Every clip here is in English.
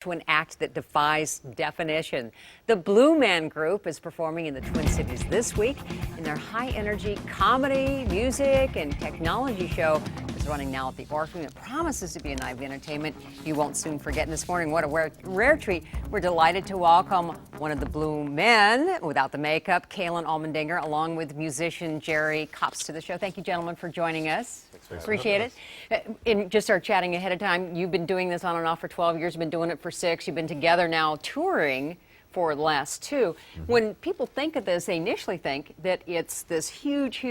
to an act that defies definition. The Blue Man Group is performing in the Twin Cities this week, and their high-energy comedy, music, and technology show is running now at the Orpheum. It promises to be a night of entertainment you won't soon forget. And this morning, what a rare treat. We're delighted to welcome one of the Blue Men, without the makeup, Kalen Allmandinger, along with musician Jerry Kops to the show. Thank you, gentlemen, for joining us. Appreciate it. And just start chatting ahead of time. You've been doing this on and off for 12 years. You've been doing it for 6. You've been together now touring for the last 2. When people think of this, they initially think that it's this huge,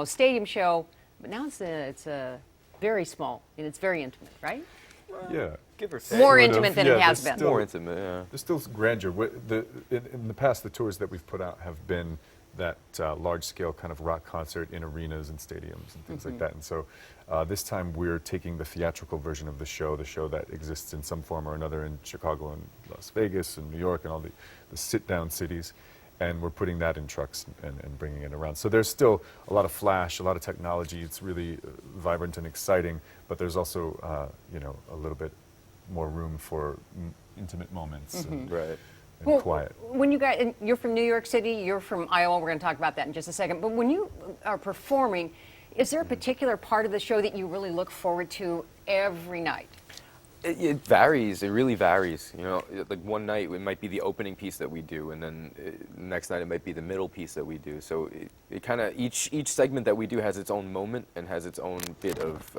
stadium show. But now it's a very small and it's very intimate, right? Yeah. Give or take. More intimate than it has been. Still, more intimate, yeah. There's still grandeur. In the past, the tours that we've put out have been that large-scale kind of rock concert in arenas and stadiums and things like that. And so this time we're taking the theatrical version of the show that exists in some form or another in Chicago and Las Vegas and New York and all the sit-down cities. And we're putting that in trucks and bringing it around. So there's still a lot of flash, a lot of technology. It's really vibrant and exciting, but there's also, a little bit more room for intimate moments and, Right. and quiet. When you guys, and you're from New York City, you're from Iowa, we're going to talk about that in just a second, but when you are performing, is there a particular part of the show that you really look forward to every night? It varies. It really varies. You know, like one night it might be the opening piece that we do, and then next night it might be the middle piece that we do. So it kind of each segment that we do has its own moment and has its own bit of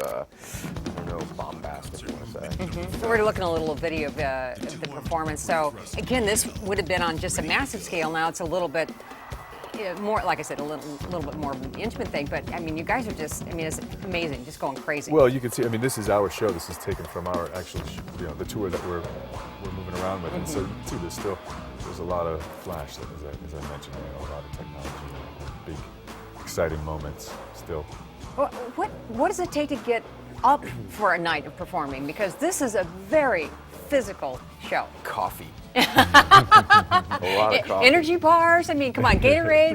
bombast, if you want to say. So we're looking at a little video of the performance. So again, this would have been on just a massive scale. Now it's a little bit more, like I said, a little bit more of an intimate thing. But I mean, you guys are just, it's amazing, just going crazy. Well, you can see, this is our show. This is taken from our actual, the tour that we're moving around with. And so you can see there's a lot of flash, as I mentioned, a lot of technology, big, exciting moments still. What does it take to get up for a night of performing? Because this is a very physical show. Coffee. A lot of coffee. Energy bars. I mean, come on, Gatorade.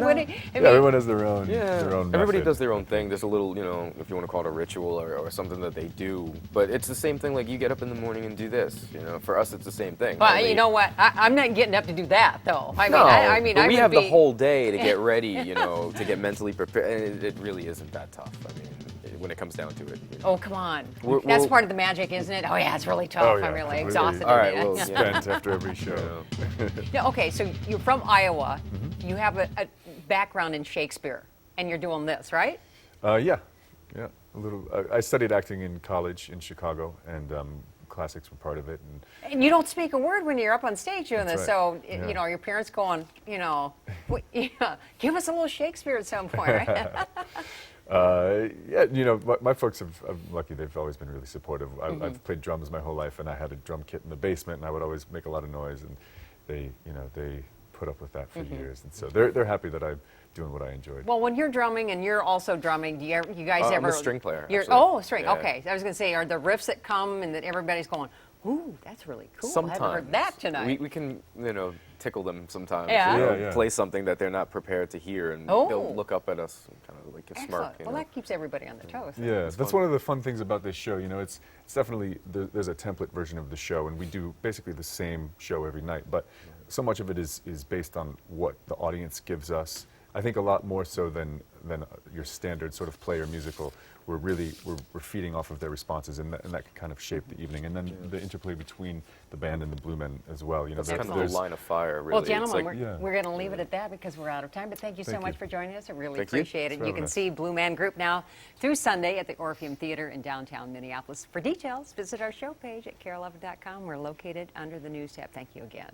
Everyone has their own. Yeah, their own everybody method. does their own thing. There's a little, if you want to call it a ritual or something that they do. But it's the same thing. Like you get up in the morning and do this. For us, it's the same thing. Well, you know what? I'm not getting up to do that though. But we have the whole day to get ready. To get mentally prepared. And it really isn't that tough. When it comes down to it. Oh, come on. That's part of the magic, isn't it? Oh, yeah, it's really tough. Oh, yeah, I'm really exhausted. All right, well, spent after every show. Yeah, okay, so you're from Iowa. You have a background in Shakespeare, and you're doing this, right? Yeah, a little. I studied acting in college in Chicago, and classics were part of it. And you don't speak a word when you're up on stage doing this, right. so, Yeah. your parents going, give us a little Shakespeare at some point, right? My folks I'm lucky. They've always been really supportive. I've played drums my whole life, and I had a drum kit in the basement, and I would always make a lot of noise, and they put up with that for years, and so they're happy that I'm doing what I enjoyed. Well, when you're drumming and you're also drumming, do you guys ever? I'm a string player. String. Yeah. Okay, I was going to say, are the riffs that come and that everybody's going, ooh, that's really cool. Sometimes. I haven't heard that tonight. We can, tickle them sometimes. Yeah. Play something that they're not prepared to hear, and they'll look up at us and kind of like a smirk. Well, that keeps everybody on their toes. Yeah, that's one of the fun things about this show. It's definitely, there's a template version of the show, and we do basically the same show every night, but so much of it is based on what the audience gives us. I think a lot more so than your standard sort of play or musical. We're feeding off of their responses, and that can kind of shape the evening. And then the interplay between the band and the Blue Men as well. That's kind of the line of fire, really. Well, gentlemen, we're going to leave it at that because we're out of time. But thank you so much for joining us. I really appreciate it. You can see Blue Man Group now through Sunday at the Orpheum Theater in downtown Minneapolis. For details, visit our show page at Kare11.com. We're located under the News tab. Thank you again.